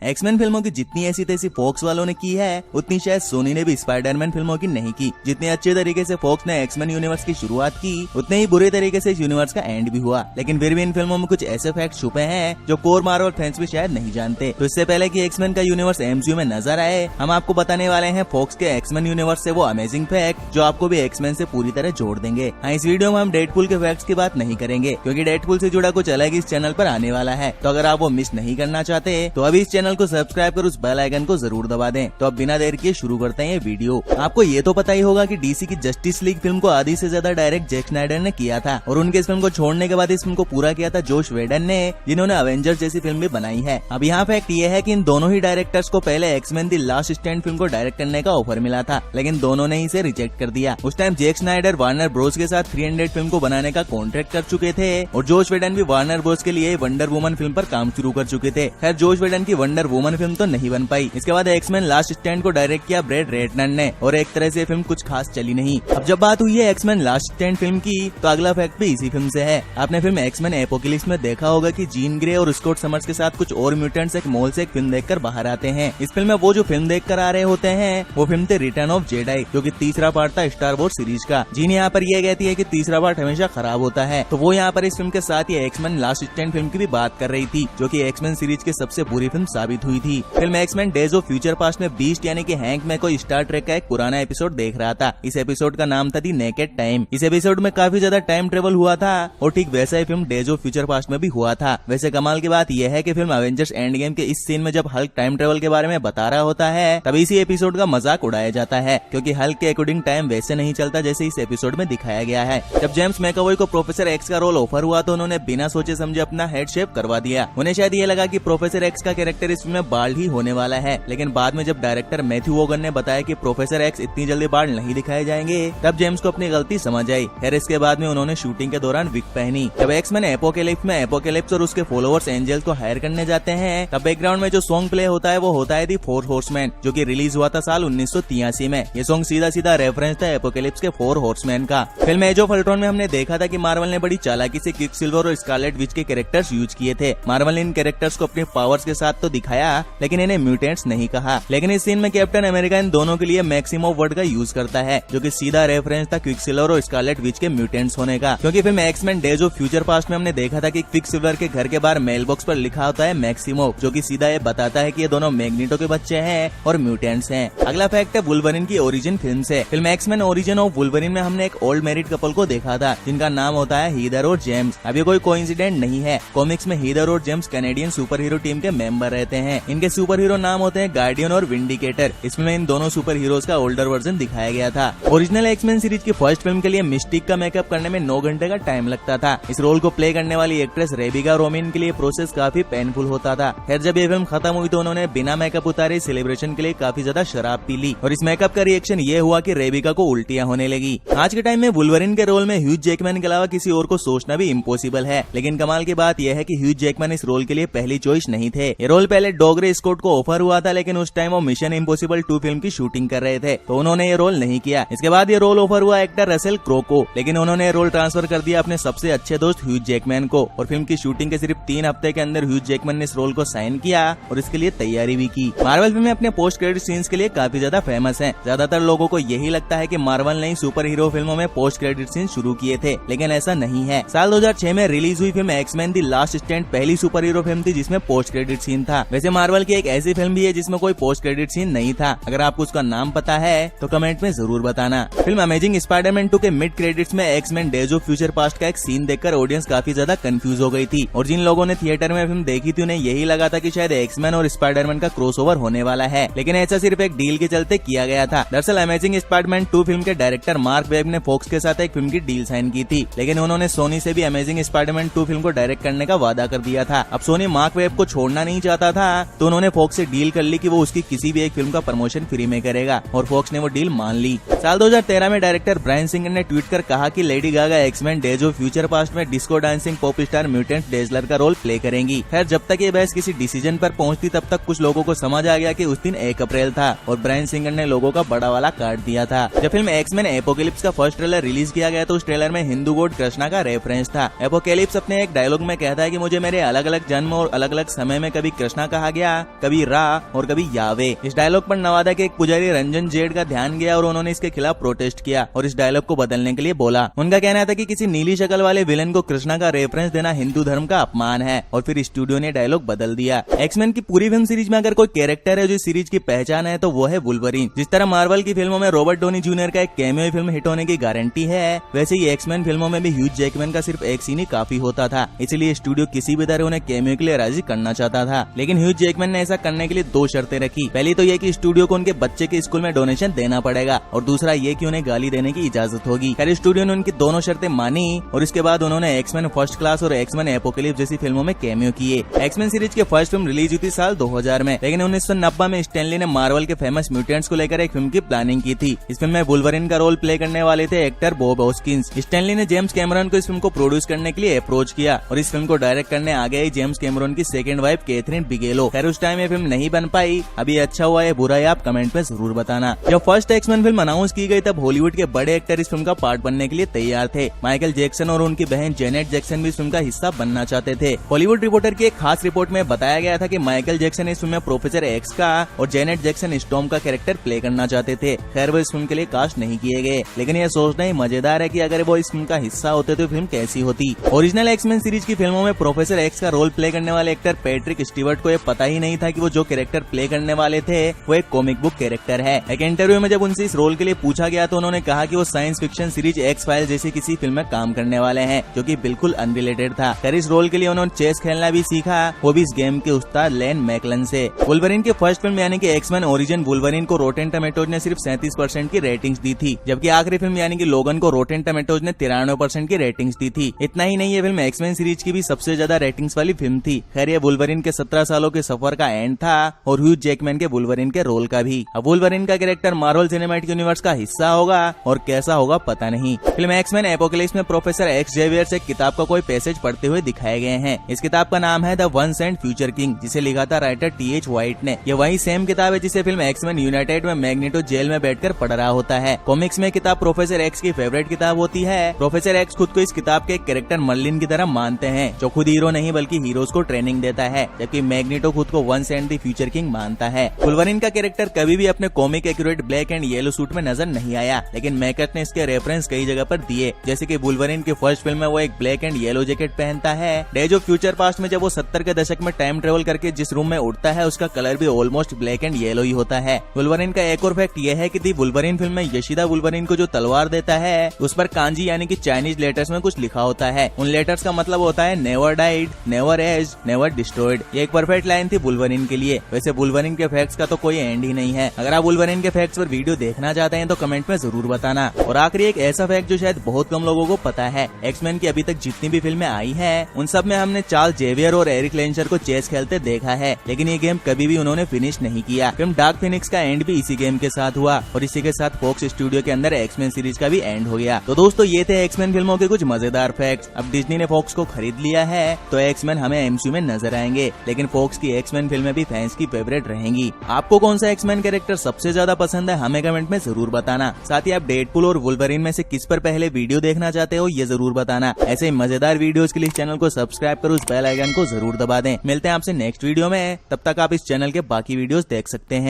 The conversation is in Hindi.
एक्समैन फिल्मों की जितनी ऐसी तैसी फॉक्स वालों ने की है, उतनी शायद सोनी ने भी स्पाइडरमैन फिल्मों की नहीं की। जितने अच्छे तरीके से फॉक्स ने एक्समैन यूनिवर्स की शुरुआत की, उतने ही बुरे तरीके से इस यूनिवर्स का एंड भी हुआ। लेकिन फिर भी इन फिल्मों में कुछ ऐसे फैक्ट छुपे हैं जो कोर मार्वल फैंस भी शायद नहीं जानते। तो इससे पहले कि एक्समैन का यूनिवर्स एमसीयू में नजर आए, हम आपको बताने वाले हैं फॉक्स के एक्समैन यूनिवर्स से वो अमेजिंग फैक्ट जो आपको भी एक्समैन से पूरी तरह जोड़ देंगे। हाँ, इस वीडियो में हम डेडपूल के फैक्ट्स की बात नहीं करेंगे, क्योंकि डेडपूल से जुड़ा कुछ अलग इस चैनल पर आने वाला है। तो अगर आप वो मिस नहीं करना चाहते तो अभी इस चैनल को सब्सक्राइब कर उस बेल आइकन को जरूर दबा दें। तो अब बिना देर किए शुरू करते हैं ये वीडियो। आपको ये तो पता ही होगा कि डीसी की जस्टिस लीग फिल्म को आधी से ज्यादा डायरेक्ट जैक स्नाइडर ने किया था, और उनके इस फिल्म को छोड़ने के बाद इस फिल्म को पूरा किया था जोश वेडन ने, जिन्होंने अवेंजर्स जैसी फिल्म भी बनाई है। अब यहाँ फैक्ट ये है कि इन दोनों ही डायरेक्टर्स को पहले X Men The Last Stand film को डायरेक्ट करने का ऑफर मिला था, लेकिन दोनों ने इसे रिजेक्ट कर दिया। उस time Jack Snyder Warner Bros के साथ 300 फिल्म को बनाने का कॉन्ट्रैक्ट कर चुके थे, और जोश वेडन भी वार्नर ब्रोस के लिए वंडर वुमन फिल्म पर काम शुरू कर चुके थे। खैर, जोश वेडन की वंडर वुमन फिल्म तो नहीं बन पाई। इसके बाद एक्समैन लास्ट स्टैंड को डायरेक्ट किया ब्रैड रेटनर ने, और एक तरह से फिल्म कुछ खास चली नहीं। अब जब बात हुई है एक्समैन लास्ट स्टैंड फिल्म की, तो अगला फैक्ट भी इसी फिल्म से है। आपने फिल्म एक्समैन एपोकलिप्स में देखा होगा कि जीन ग्रे और स्कॉट समर्स के साथ कुछ और म्यूटेंट्स एक मॉल से एक फिल्म देखकर बाहर आते हैं। इस फिल्म में वो जो फिल्म देखकर आ रहे होते हैं वो फिल्म थे रिटर्न ऑफ जेडाई, जो कि तीसरा पार्ट था स्टार वॉर्स सीरीज का। जीन यहाँ पर ये कहती है कि तीसरा पार्ट हमेशा खराब होता है, तो वो यहाँ पर इस फिल्म के साथ ये एक्समैन लास्ट स्टैंड फिल्म की भी बात कर रही थी, जो कि एक्समैन सीरीज की सबसे बुरी फिल्म साबित हुई थी। Film X Men days of future past में बीस्ट यानी कि हैंक में कोई स्टार ट्रेक का एक पुराना एपिसोड देख रहा था। इस एपिसोड का नाम था दी नेकेड टाइम। इस एपिसोड में काफी ज्यादा टाइम ट्रेवल हुआ था, और ठीक वैसा ही film days of future past में भी हुआ था। वैसे कमाल की बात यह है कि फिल्म एवेंजर्स एंड गेम के इस सीन में जब हल्क टाइम ट्रेवल के बारे में बता रहा होता है, तभी इसी एपिसोड का मजाक उड़ाया जाता है, क्योंकि हल्क के अकॉर्डिंग टाइम वैसे नहीं चलता जैसे इस एपिसोड में दिखाया गया है। जब जेम्स मैकअवॉय को प्रोफेसर एक्स का रोल ऑफर हुआ तो उन्होंने बिना सोचे समझे अपना हेड शेव करवा दिया। उन्हें शायद ये लगा कि प्रोफेसर एक्स का कैरेक्टर इस फिल्म में बाल्ड ही होने वाला है, लेकिन बाद में जब डायरेक्टर मैथ्यू वॉगन ने बताया कि प्रोफेसर एक्स इतनी जल्दी बाल्ड नहीं दिखाए जाएंगे, तब जेम्स को अपनी गलती समझ आई। फिर इसके बाद में उन्होंने शूटिंग के दौरान विग पहनी। जब एक्समैन एपोकैलिप्स में एपोकैलिप्स और उसके फॉलोअर्स एंजल्स को हायर करने जाते हैं, तब बैकग्राउंड में जो सॉन्ग प्ले होता है वो होता है दी फोर हॉर्समैन, जो कि रिलीज हुआ था साल 1983 में। ये सॉन्ग सीधा सीधा रेफरेंस था एपोकैलिप्स के फोर हॉर्समैन का। फिल्म एज ऑफ अल्ट्रॉन में हमने देखा था कि मार्वल ने बड़ी चालाकी से क्विकसिल्वर और स्कारलेट विच के कैरेक्टर्स यूज किए थे। मार्वल ने इन कैरेक्टर्स को अपने पावर्स के साथ तो दिखाया, लेकिन इन्हें म्यूटेंट्स नहीं कहा। लेकिन इस सीन में कैप्टन अमेरिका इन दोनों के लिए मैक्सिमम वर्ड का यूज करता है, जो कि सीधा रेफरेंस था क्विकसिल्वर और स्कारलेट विच के म्यूटेंट्स होने का। क्योंकि film X Men days of future past में हमने देखा था कि क्विकसिल्वर के घर के बाहर मेल बॉक्स पर लिखा होता है मैक्सिमो, जो कि सीधा ये बताता है कि ये दोनों मैग्नीटो के बच्चे हैं और म्यूटेंट्स हैं। अगला फैक्ट है वुल्वरिन की ओरिजिन फिल्म से। Film X Men Origin of Wolverine में हमने एक ओल्ड मैरिड कपल को देखा था, जिनका नाम होता है हीदर और जेम्स। अब ये कोई कोइंसिडेंट नहीं है। कॉमिक्स में हीदर और James Canadian super hero team के मेंबर रहते हैं। इनके सुपर हीरो नाम होते हैं गार्डियन और विंडिकेटर। इसमें इन दोनों सुपर हीरोज का ओल्डर वर्जन दिखाया गया था। ओरिजिनल एक्समैन सीरीज की फर्स्ट फिल्म के लिए मिस्टिक का मेकअप करने में 9 घंटे का टाइम लगता था। इस रोल को प्ले करने वाली एक्ट्रेस रेबिका रोमिन के लिए प्रोसेस काफी पेनफुल होता था। खैर, जब ये फिल्म खत्म हुई तो उन्होंने बिना मेकअप उतारे सेलिब्रेशन के लिए काफी ज्यादा शराब पी ली, और इस मेकअप का रिएक्शन ये हुआ कि रेबिका को उल्टियां होने लगी। आज के टाइम में वुल्वरिन के रोल में ह्यूज जैकमैन के अलावा किसी और को सोचना भी इम्पॉसिबल है, लेकिन कमाल की बात यह है कि ह्यूज जैकमैन इस रोल के लिए पहली चॉइस नहीं थे। ये रोल पहले डॉगरे स्कॉट को ऑफर हुआ था, लेकिन उस टाइम वो मिशन इम्पॉसिबल 2 फिल्म की शूटिंग कर रहे थे, तो उन्होंने ये रोल नहीं किया। इसके बाद ये रोल ऑफर हुआ एक्टर रसेल क्रो को, लेकिन उन्होंने ये रोल ट्रांसफर कर दिया अपने सबसे अच्छे दोस्त ह्यूज जैकमैन को, और फिल्म की शूटिंग के सिर्फ 3 हफ्ते के अंदर ह्यूज जैकमैन ने इस रोल को साइन किया और इसके लिए तैयारी भी की। मार्वल फिल्में अपने पोस्ट क्रेडिट सीन्स के लिए काफी ज्यादा फेमस हैं। ज्यादातर लोगों को यही लगता है कि मार्वल ने सुपर हीरो फिल्मों में पोस्ट क्रेडिट सीन शुरू किए थे, लेकिन ऐसा नहीं है। साल 2006 में रिलीज हुई film X Men The Last Stand पहली सुपर हीरो फिल्म थी जिसमें पोस्ट क्रेडिट सीन था। वैसे मार्वल की एक ऐसी फिल्म भी है जिसमें कोई पोस्ट क्रेडिट सीन नहीं था। अगर आपको उसका नाम पता है तो कमेंट में जरूर बताना। फिल्म अमेजिंग स्पाइडरमैन 2 के मिड क्रेडिट्स में X Men days of future Past का एक सीन देखकर ऑडियंस काफी ज्यादा कंफ्यूज हो गई थी, और जिन लोगों ने थिएटर में फिल्म देखी थी उन्हें यही लगा था कि शायद एक्समैन और स्पाइडरमैन का क्रॉसओवर होने वाला है, लेकिन ऐसा सिर्फ एक डील के चलते किया गया था। दरअसल अमेजिंग स्पाइडरमैन 2 फिल्म के डायरेक्टर मार्क वेब ने फॉक्स के साथ एक फिल्म की डील साइन की थी, लेकिन उन्होंने सोनी से भी अमेजिंग स्पाइडरमैन 2 फिल्म को डायरेक्ट करने का वादा कर दिया था। अब सोनी मार्क वेब को छोड़ना नहीं चाहता था, तो उन्होंने फॉक्स से डील कर ली कि वो उसकी किसी भी एक फिल्म का प्रमोशन फ्री में करेगा, और फॉक्स ने वो डील मान ली। साल 2013 में डायरेक्टर ब्रायन सिंगर ने ट्वीट कर कहा कि Lady Gaga X Men days of future past में disco dancing pop star mutant Dazzler का रोल प्ले करेंगी। खैर, जब तक ये बहस किसी डिसीजन पर पहुंचती तब तक कुछ लोगों को समझ आ गया कि उस दिन 1 अप्रैल था, और ब्रायन सिंगर ने लोगों का बड़ा वाला काट दिया था। जब फिल्म एक्समैन एपोकैलिप्स का फर्स्ट ट्रेलर रिलीज किया गया तो उस ट्रेलर में हिंदू गॉड कृष्णा का रेफरेंस था। एपोकैलिप्स अपने एक डायलॉग में कहता है कि मुझे मेरे अलग अलग जन्म और अलग अलग समय में कभी कृष्णा कहा गया, कभी रा और कभी यावे। इस डायलॉग पर नवादा के एक पुजारी रंजन जेड का ध्यान गया और उन्होंने इसके खिलाफ प्रोटेस्ट किया और इस डायलॉग को बदलने के लिए बोला। उनका कहना था कि किसी नीली शक्ल वाले विलेन को कृष्णा का रेफरेंस देना हिंदू धर्म का अपमान है और फिर स्टूडियो ने डायलॉग बदल दिया। एक्समैन की पूरी फिल्म सीरीज में अगर कोई कैरेक्टर है जो सीरीज की पहचान है तो वो है वुल्वरीन। जिस तरह मार्वल की फिल्मों में रॉबर्ट डॉनी जूनियर का एक कैमियो फिल्म हिट होने की गारंटी है, वैसे ही एक्समैन फिल्मों में भी ह्यूज जैकमैन का सिर्फ एक सीन ही काफी होता था, इसलिए स्टूडियो किसी भी तरह उन्हें कैमियो के लिए राजी करना चाहता था। लेकिन ह्यूज जैकमैन ने ऐसा करने के लिए दो शर्तें रखी। पहली तो यह कि स्टूडियो को उनके बच्चे के स्कूल में डोनेशन देना पड़ेगा और दूसरा ये कि उन्हें गाली देने की इजाजत होगी। खैर स्टूडियो ने उनकी दोनों शर्तें मानी और इसके बाद उन्होंने एक्समैन फर्स्ट क्लास और एक्समैन एपोकलिप्स जैसी फिल्मों में कैमियो किए। एक्समैन सीरीज की फर्स्ट फिल्म रिलीज हुई थी साल 2000 में, लेकिन 1990 में स्टैनली ने मार्वल के फेमस म्यूटेंट्स को लेकर एक फिल्म की प्लानिंग की थी। इस फिल्म में वुल्वरीन का रोल प्ले करने वाले थे एक्टर बॉब हॉस्किंस। स्टैनली ने जेम्स कैमरन को इस फिल्म को प्रोड्यूस करने के लिए अप्रोच किया और इस फिल्म को डायरेक्ट करने आ गए जेम्स कैमरन की सेकंड वाइफ कैथरीन बिगेलो। खैर उस टाइम ये फिल्म नहीं बन पाई। अभी अच्छा हुआ या बुरा है आप कमेंट में जरूर बताना। जब फर्स्ट एक्समैन फिल्म अनाउंस की गई तब हॉलीवुड के बड़े एक्टर इस फिल्म का पार्ट बनने के लिए तैयार थे। माइकल जैक्सन और उनकी बहन जेनेट जैक्सन भी इस फिल्म का हिस्सा बनना चाहते थे। हॉलीवुड रिपोर्टर की एक खास रिपोर्ट में बताया गया था कि माइकल जैक्सन इस फिल्म में प्रोफेसर एक्स का और जेनेट जैक्सन स्टॉर्म का कैरेक्टर प्ले करना चाहते थे। खैर वो इस फिल्म के लिए कास्ट नहीं किए गए, लेकिन यह सोचना ही मजेदार है कि अगर वो इस फिल्म का हिस्सा होते तो फिल्म कैसी होती। ओरिजिनल एक्समैन सीरीज की फिल्मों में प्रोफेसर एक्स का रोल प्ले करने वाले एक्टर पैट्रिक स्टीवर्ट को यह पता ही नहीं था कि वो जो कैरेक्टर प्ले करने वाले थे वो एक कॉमिक बुक कैरेक्टर है। एक इंटरव्यू में जब उनसे इस रोल के लिए पूछा गया तो उन्होंने कहा कि वो science fiction series x file जैसी किसी फिल्म में काम करने वाले हैं, जो कि बिल्कुल अनरिलेटेड था। खैर इस रोल के लिए उन्होंने चेस खेलना भी सीखा, वो भी इस गेम के उस्ताद लेन मैकलन से। वुल्वरीन की फर्स्ट फिल्म यानी कि एक्समैन ओरिजिन वुल्वरीन को रोटेन टमेटोज ने सिर्फ 37% की रेटिंग्स दी थी, जबकि आखिरी फिल्म यानी कि लोगन को रोटेन टमेटोज ने 93% की रेटिंग्स दी थी। इतना ही नहीं, ये फिल्म एक्समैन सीरीज की भी सबसे ज्यादा रेटिंग्स वाली फिल्म थी। खैर ये वुल्वरीन के 17 सालों के सफर का एंड था और ह्यूज जैकमैन के वुल्वरीन के रोल का भी। अब वुल्वरीन का कैरेक्टर मार्वल सिनेमैटिक यूनिवर्स का हिस्सा होगा और कैसा होगा पता नहीं। फिल्म एक्समैन एपोकलिप्स में प्रोफेसर एक्स जेवियर से किताब का कोई पैसेज पढ़ते हुए दिखाए गए हैं। इस किताब का नाम है the ones and future king, जिसे लिखा था राइटर टी.एच. व्हाइट ने। यह वही सेम किताब है जिसे फिल्म एक्समैन यूनाइटेड में मैग्नेटो जेल में बैठकर पढ़ रहा होता है। कॉमिक्स में किताब प्रोफेसर एक्स की फेवरेट किताब होती है। प्रोफेसर एक्स खुद को इस किताब के एक कैरेक्टर मर्लिन की तरह मानते हैं, जो खुद हीरो नहीं बल्कि हीरोज को ट्रेनिंग देता है, जबकि मैग्नेटो खुद को once and the future king मानता है। वुल्वरीन का कैरेक्टर कभी भी अपने comic accurate black and yellow suit में नजर नहीं आया, लेकिन मेकर्स ने इसके रेफरेंस कई जगह पर दिए, जैसे कि वुल्वरीन की फर्स्ट फिल्म में वो एक ब्लैक एंड येलो जैकेट पहनता है। डेज ऑफ फ्यूचर पास्ट में जब वो 70 के दशक में टाइम ट्रेवल करके जिस रूम में उठता है उसका कलर भी ऑलमोस्ट ब्लैक एंड येलो ही होता है। वुल्वरीन का एक और फैक्ट यह है कि दी वुल्वरीन फिल्म में योशिदा वुल्वरीन को जो तलवार देता है उस पर कांजी यानी कि चाइनीज लेटर्स में कुछ लिखा होता है। उन लेटर्स का मतलब होता है never died, never age, never destroyed. ये एक परफेक्ट लाइन थी वुल्वरीन के लिए। वैसे वुल्वरीन के फैक्ट्स का तो कोई एंड ही नहीं है। अगर आप वुल्वरीन के फैक्ट्स पर वीडियो देखना चाहते हैं तो कमेंट में जरूर बताना। और आखिरी एक ऐसा फैक्ट जो शायद बहुत कम लोगों को पता है, एक्समैन की अभी तक जितनी भी फिल्में आई हैं उन सब में हमने चार्ल्स जेवियर और एरिक लेंचर को चेस खेलते देखा है, लेकिन ये गेम कभी भी उन्होंने फिनिश नहीं किया। फिल्म डार्क फिनिक्स का एंड भी इसी गेम के साथ हुआ और इसी के साथ फॉक्स स्टूडियो के अंदर एक्समैन सीरीज का भी एंड हो गया। तो दोस्तों ये थे एक्समैन फिल्मों के कुछ मजेदार फैक्ट्स। अब डिज्नी ने फॉक्स को खरीद लिया है तो एक्समैन हमें एमसीयू में नजर आएंगे, लेकिन फॉक्स की एक्समैन फिल्में भी फैंस की फेवरेट रहेंगी। आपको कौन सा एक्समैन कैरेक्टर सबसे ज्यादा पसंद है हमें कमेंट में जरूर बताना। साथ ही आप डेडपूल और वुल्वरीन में से किस पर पहले वीडियो देखना चाहते हो ये जरूर बताना। ऐसे ही मजेदार वीडियोस के लिए चैनल को सब्सक्राइब कर उस बेल आइकन को जरूर दबा दें। मिलते हैं आपसे नेक्स्ट वीडियो में, तब तक आप इस चैनल के बाकी वीडियोस देख सकते हैं।